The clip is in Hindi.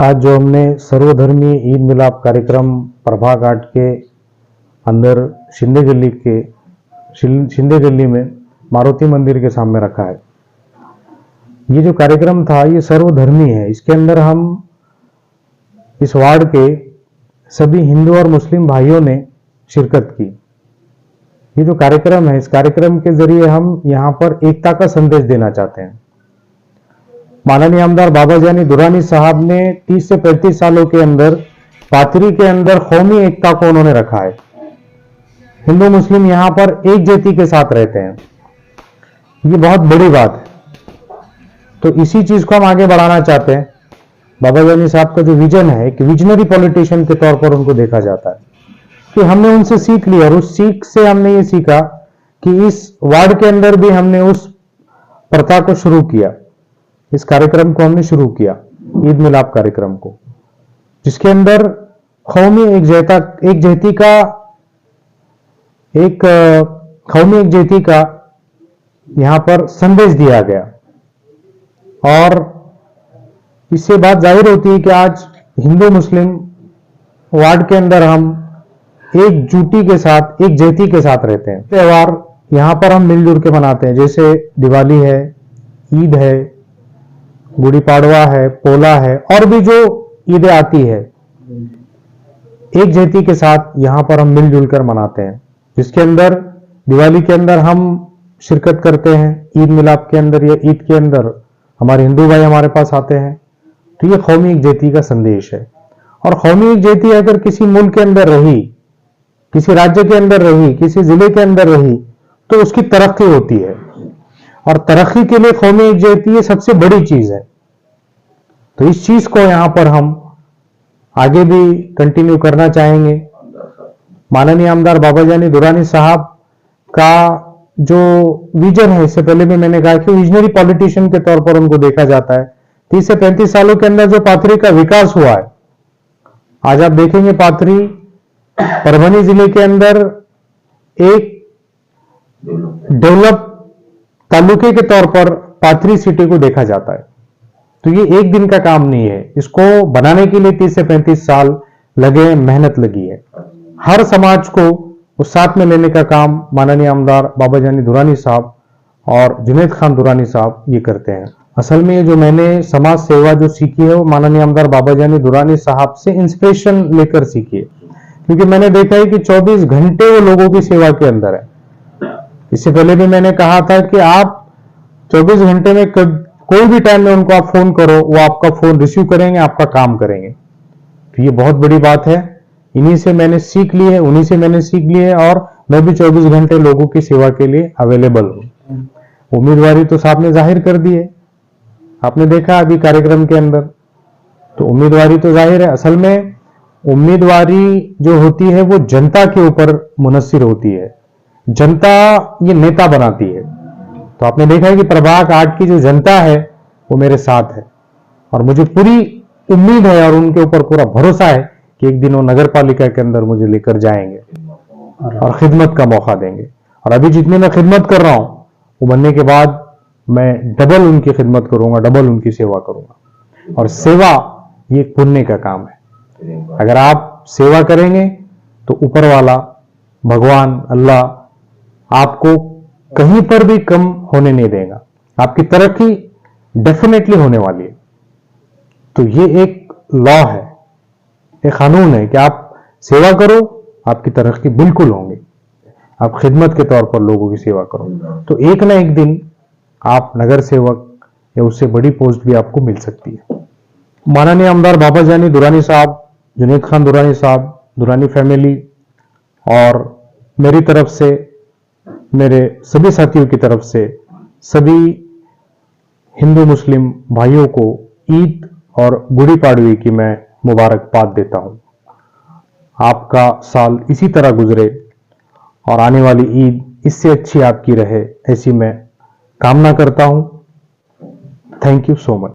आज जो हमने सर्वधर्मीय ईद मिलाप कार्यक्रम प्रभा घाट के अंदर शिंदे गली में मारुति मंदिर के सामने रखा है। ये जो कार्यक्रम था ये सर्वधर्मी है। इसके अंदर हम इस वार्ड के सभी हिंदू और मुस्लिम भाइयों ने शिरकत की। ये जो कार्यक्रम है, इस कार्यक्रम के जरिए हम यहाँ पर एकता का संदेश देना चाहते हैं। माननीय आमदार बाबा जानी दुरानी साहब ने 30 से 35 सालों के अंदर पाथरी के अंदर कौमी एकता को उन्होंने रखा है। हिंदू मुस्लिम यहाँ पर एक जाति के साथ रहते हैं, ये बहुत बड़ी बात है। तो इसी चीज को हम आगे बढ़ाना चाहते हैं। बाबा जानी साहब का जो विजन है कि विजनरी पॉलिटिशियन के तौर पर उनको देखा जाता है, कि हमने उनसे सीख लिया और उस सीख से हमने ये सीखा कि इस वार्ड के अंदर भी हमने उस प्रथा को शुरू किया। इस कार्यक्रम को हमने शुरू किया, ईद मिलाप कार्यक्रम को, जिसके अंदर कौमी एकजहती का यहां पर संदेश दिया गया। और इससे बात जाहिर होती है कि आज हिंदू मुस्लिम वार्ड के अंदर हम एकजुटी के साथ, एक जाति के साथ रहते हैं। त्योहार यहां पर हम मिलजुल के मनाते हैं, जैसे दिवाली है, ईद है, गुड़ी पाड़वा है, पोला है, और भी जो ईदें आती है, एक जाति के साथ यहां पर हम मिलजुल कर मनाते हैं। जिसके अंदर दिवाली के अंदर हम शिरकत करते हैं, ईद मिलाप के अंदर या ईद के अंदर हमारे हिंदू भाई हमारे पास आते हैं। तो ये कौमी एक जाति का संदेश है। और कौमी एक जाति अगर किसी मुल्क के अंदर रही, किसी राज्य के अंदर रही, किसी जिले के अंदर रही, तो उसकी तरक्की होती है। और तरक्की के लिए कौमी एकजुटता ये सबसे बड़ी चीज है। तो इस चीज को यहां पर हम आगे भी कंटिन्यू करना चाहेंगे। माननीय आमदार बाबा जानी दुरानी साहब का जो विजन है, इससे पहले भी मैंने कहा कि विजनरी पॉलिटिशियन के तौर पर उनको देखा जाता है। 30 से 35 सालों के अंदर जो पाथरी का विकास हुआ है, आज आप देखेंगे पाथरी परभनी जिले के अंदर एक डेवलप तालुके के तौर पर पाथरी सिटी को देखा जाता है। तो ये एक दिन का काम नहीं है, इसको बनाने के लिए 30 से 35 साल लगे, मेहनत लगी है। हर समाज को उस साथ में लेने का काम माननीय आमदार बाबा जानी दुरानी साहब और जुनैद खान दुरानी साहब ये करते हैं। असल में जो मैंने समाज सेवा जो सीखी है वो माननीय आमदार बाबा जानी दुरानी साहब से इंस्पिरेशन लेकर सीखी है। क्योंकि मैंने देखा है कि 24 घंटे वो लोगों की सेवा के अंदर है। इससे पहले भी मैंने कहा था कि आप 24 घंटे में कोई भी टाइम में उनको आप फोन करो, वो आपका फोन रिसीव करेंगे, आपका काम करेंगे। तो ये बहुत बड़ी बात है। इन्हीं से मैंने सीख ली है, उन्हीं से मैंने सीख ली है, और मैं भी 24 घंटे लोगों की सेवा के लिए अवेलेबल हूं। उम्मीदवारी तो साहब ने जाहिर कर दी है, आपने देखा अभी कार्यक्रम के अंदर। तो उम्मीदवारी तो जाहिर है। असल में उम्मीदवारी जो होती है वो जनता के ऊपर मुनस्सिर होती है, जनता ये नेता बनाती है। तो आपने देखा है कि प्रभा घाट की जो जनता है वो मेरे साथ है, और मुझे पूरी उम्मीद है और उनके ऊपर पूरा भरोसा है कि एक दिन वो नगर पालिका के अंदर मुझे लेकर जाएंगे और खिदमत का मौका देंगे। और अभी जितनी मैं खिदमत कर रहा हूं, वो बनने के बाद मैं डबल उनकी खिदमत करूंगा, डबल उनकी सेवा करूंगा। और सेवा ये एक पुण्य का काम है। अगर आप सेवा करेंगे तो ऊपर वाला भगवान अल्लाह आपको कहीं पर भी कम होने नहीं देगा, आपकी तरक्की डेफिनेटली होने वाली है। तो ये एक लॉ है, एक कानून है कि आप सेवा करो, आपकी तरक्की बिल्कुल होंगी। आप खिदमत के तौर पर लोगों की सेवा करो, तो एक ना एक दिन आप नगर सेवक या उससे बड़ी पोस्ट भी आपको मिल सकती है। माननीय आमदार बाबा जानी दुरानी साहब, जुनैद खान दुरानी साहब, दुरानी फैमिली और मेरी तरफ से, मेरे सभी साथियों की तरफ से सभी हिंदू मुस्लिम भाइयों को ईद और गुड़ी पाड़वी की मैं मुबारकबाद देता हूं। आपका साल इसी तरह गुजरे और आने वाली ईद इससे अच्छी आपकी रहे, ऐसी मैं कामना करता हूं। Thank you so much.